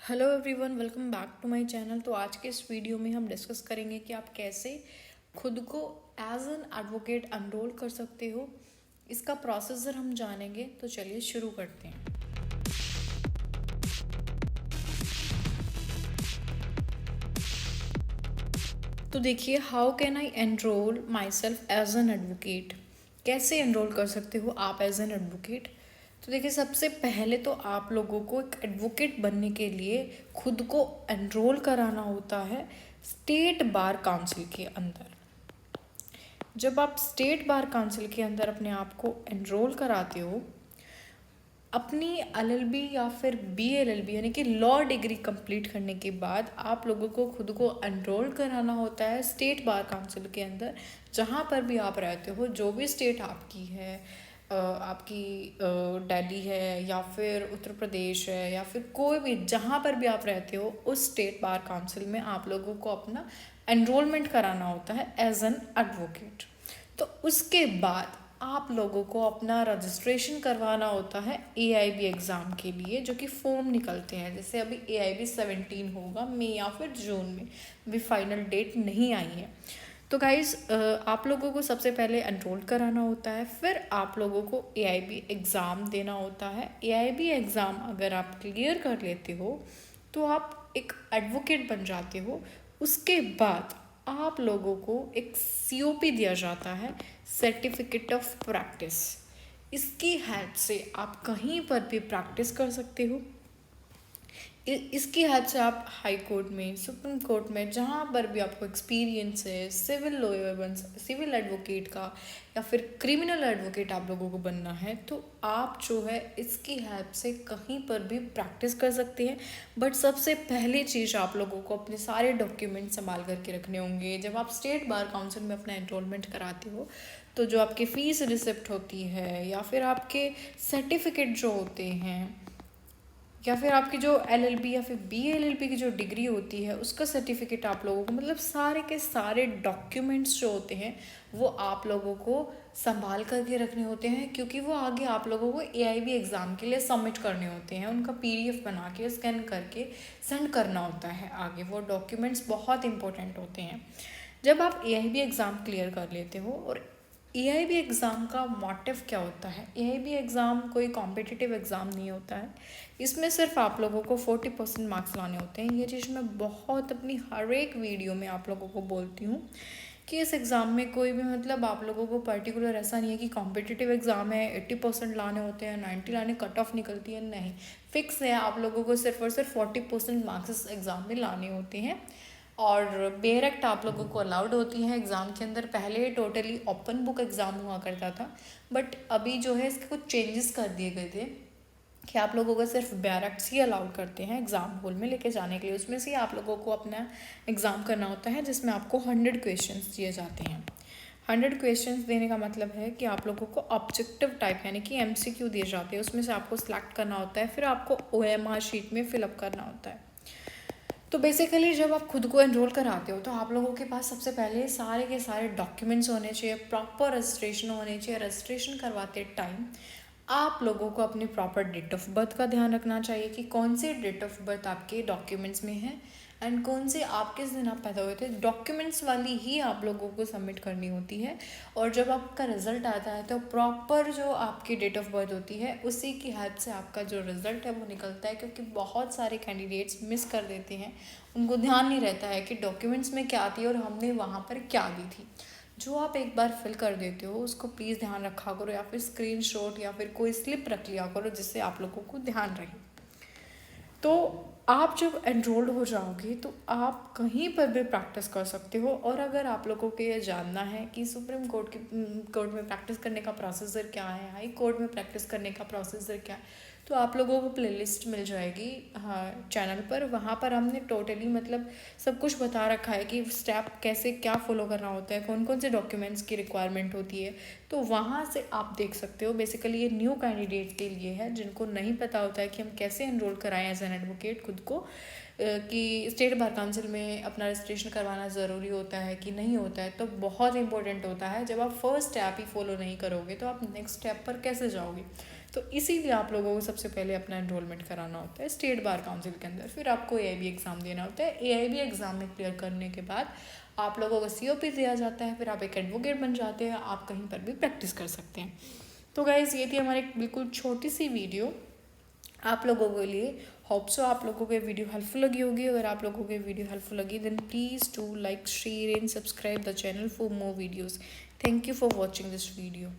Hello everyone, welcome back to my channel. तो आज के इस वीडियो में हम डिस्कस करेंगे कि आप कैसे खुद को एज एन एडवोकेट एनरोल कर सकते हो। इसका प्रोसीजर हम जानेंगे, तो चलिए शुरू करते हैं। तो देखिए, how can I enrol myself as an advocate. कैसे एनरोल कर सकते हो आप एज एन एडवोकेट। तो देखिए, सबसे पहले तो आप लोगों को एक एडवोकेट बनने के लिए खुद को एनरोल कराना होता है स्टेट बार काउंसिल के अंदर। जब आप स्टेट बार काउंसिल के अंदर अपने आप को एनरोल कराते हो, अपनी एलएलबी या फिर बीएलएलबी यानी कि लॉ डिग्री कंप्लीट करने के बाद आप लोगों को खुद को एनरोल कराना होता है स्टेट बार काउंसिल के अंदर। जहाँ पर भी आप रहते हो, जो भी स्टेट आपकी है, आपकी दिल्ली है या फिर उत्तर प्रदेश है या फिर कोई भी, जहाँ पर भी आप रहते हो, उस स्टेट बार काउंसिल में आप लोगों को अपना एनरोलमेंट कराना होता है एज एन एडवोकेट। तो उसके बाद आप लोगों को अपना रजिस्ट्रेशन करवाना होता है एआईबी एग्ज़ाम के लिए, जो कि फॉर्म निकलते हैं। जैसे अभी एआईबी 17 होगा, मई या फिर जून में, अभी फाइनल डेट नहीं आई है। तो गाइज़, आप लोगों को सबसे पहले एनरोल कराना होता है, फिर आप लोगों को एआईबी एग्ज़ाम देना होता है। एआईबी एग्ज़ाम अगर आप क्लियर कर लेते हो तो आप एक एडवोकेट बन जाते हो। उसके बाद आप लोगों को एक सीओपी दिया जाता है, सर्टिफिकेट ऑफ प्रैक्टिस। इसकी हेल्प से आप कहीं पर भी प्रैक्टिस कर सकते हो। इसकी हद से आप हाई कोर्ट में, सुप्रीम कोर्ट में, जहाँ पर भी आपको एक्सपीरियंस है, सिविल लॉयर बन, सिविल एडवोकेट का या फिर क्रिमिनल एडवोकेट आप लोगों को बनना है, तो आप जो है इसकी हेल्प से कहीं पर भी प्रैक्टिस कर सकते हैं। बट सबसे पहली चीज़, आप लोगों को अपने सारे डॉक्यूमेंट संभाल करके रखने होंगे। जब आप स्टेट बार काउंसिल में अपना एनरोलमेंट कराते हो, तो जो आपकी फ़ीस रिसिप्ट होती है या फिर आपके सर्टिफिकेट जो होते हैं, या फिर आपकी जो एलएलबी या फिर बीएलएलबी की जो डिग्री होती है, उसका सर्टिफिकेट आप लोगों को, मतलब सारे के सारे डॉक्यूमेंट्स जो होते हैं वो आप लोगों को संभाल करके रखने होते हैं, क्योंकि वो आगे आप लोगों को एआईबी एग्ज़ाम के लिए सबमिट करने होते हैं। उनका पीडीएफ बना के स्कैन करके सेंड करना होता है आगे। वो डॉक्यूमेंट्स बहुत इंपॉर्टेंट होते हैं। जब आप एआईबी एग्ज़ाम क्लियर कर लेते हो, और एआईबी एग्ज़ाम का मोटिव क्या होता है, एआईबी एग्ज़ाम कोई कॉम्पिटिटिव एग्ज़ाम नहीं होता है। इसमें सिर्फ आप लोगों को 40% मार्क्स लाने होते हैं। ये चीज़ मैं बहुत अपनी हर एक वीडियो में आप लोगों को बोलती हूँ कि इस एग्ज़ाम में कोई भी, मतलब आप लोगों को पर्टिकुलर ऐसा नहीं है कि कॉम्पिटिटिव एग्ज़ाम है 80% लाने होते हैं, 90 लाने, कट ऑफ निकलती है, नहीं। फिक्स है, आप लोगों को सिर्फ और सिर्फ 40% मार्क्स इस एग्ज़ाम में लाने होते हैं। और बेरेक्ट आप लोगों को अलाउड होती है एग्ज़ाम के अंदर। पहले टोटली ओपन बुक एग्ज़ाम हुआ करता था, बट अभी जो है इसके कुछ चेंजेस कर दिए गए थे कि आप लोगों को सिर्फ बैरक्स ही अलाउड करते हैं एग्ज़ाम हॉल में लेके जाने के लिए। उसमें से आप लोगों को अपना एग्ज़ाम करना होता है, जिसमें आपको 100 क्वेश्चंस दिए जाते हैं। 100 क्वेश्चंस देने का मतलब है कि आप लोगों को ऑब्जेक्टिव टाइप यानी कि एमसीक्यू दिए जाते हैं, उसमें से आपको सिलेक्ट करना होता है, फिर आपको ओएमआर शीट में फिलअप करना होता है। तो बेसिकली जब आप खुद को एनरोल कराते हो, तो आप लोगों के पास सबसे पहले सारे के सारे डॉक्यूमेंट्स होने चाहिए, प्रॉपर रजिस्ट्रेशन होने चाहिए। रजिस्ट्रेशन करवाते टाइम आप लोगों को अपनी प्रॉपर डेट ऑफ बर्थ का ध्यान रखना चाहिए कि कौन से डेट ऑफ बर्थ आपके डॉक्यूमेंट्स में है एंड कौन से आप किस दिन आप पैदा हुए थे। डॉक्यूमेंट्स वाली ही आप लोगों को सबमिट करनी होती है। और जब आपका रिज़ल्ट आता है, तो प्रॉपर जो आपकी डेट ऑफ बर्थ होती है, उसी की हेल्प से आपका जो रिज़ल्ट है वो निकलता है। क्योंकि बहुत सारे कैंडिडेट्स मिस कर देते हैं, उनको ध्यान नहीं रहता है कि डॉक्यूमेंट्स में क्या आती है और हमने वहाँ पर क्या दी थी। जो आप एक बार फिल कर देते हो, उसको प्लीज़ ध्यान रखा करो, या फिर स्क्रीनशॉट या फिर कोई स्लिप रख लिया करो, जिससे आप लोगों को ध्यान रहे। तो आप जब एनरोल्ड हो जाओगे, तो आप कहीं पर भी प्रैक्टिस कर सकते हो। और अगर आप लोगों को ये जानना है कि सुप्रीम कोर्ट में प्रैक्टिस करने का प्रोसीजर क्या है, हाई कोर्ट में प्रैक्टिस करने का प्रोसीजर क्या है, तो आप लोगों को प्लेलिस्ट मिल जाएगी चैनल पर। वहाँ पर हमने टोटली, मतलब सब कुछ बता रखा है कि स्टेप कैसे क्या फॉलो करना होता है, कौन कौन से डॉक्यूमेंट्स की रिक्वायरमेंट होती है। तो वहाँ से आप देख सकते हो। बेसिकली ये न्यू कैंडिडेट के लिए है, जिनको नहीं पता होता है कि हम कैसे एनरोल कराएं एज एन एडवोकेट खुद को, कि स्टेट बार काउंसिल में अपना रजिस्ट्रेशन करवाना ज़रूरी होता है कि नहीं होता है। तो बहुत इंपॉर्टेंट होता है। जब आप फर्स्ट स्टेप ही फॉलो नहीं करोगे, तो आप नेक्स्ट स्टेप पर कैसे जाओगे। तो इसीलिए आप लोगों को सबसे पहले अपना एनरोलमेंट कराना होता है स्टेट बार काउंसिल के अंदर। फिर आपको AIB एग्ज़ाम देना होता है। AIB एग्ज़ाम में क्लियर करने के बाद आप लोगों को COP दिया जाता है, फिर आप एक एडवोकेट बन जाते हैं, आप कहीं पर भी प्रैक्टिस कर सकते हैं। तो गाइज़ ये थी हमारी बिल्कुल छोटी सी वीडियो आप लोगों के लिए। होप सो आप लोगों को वीडियो हेल्पफुल लगी होगी। अगर आप लोगों को वीडियो हेल्पफुल लगी then please do like, share and subscribe the channel for more videos. Thank you for watching this video.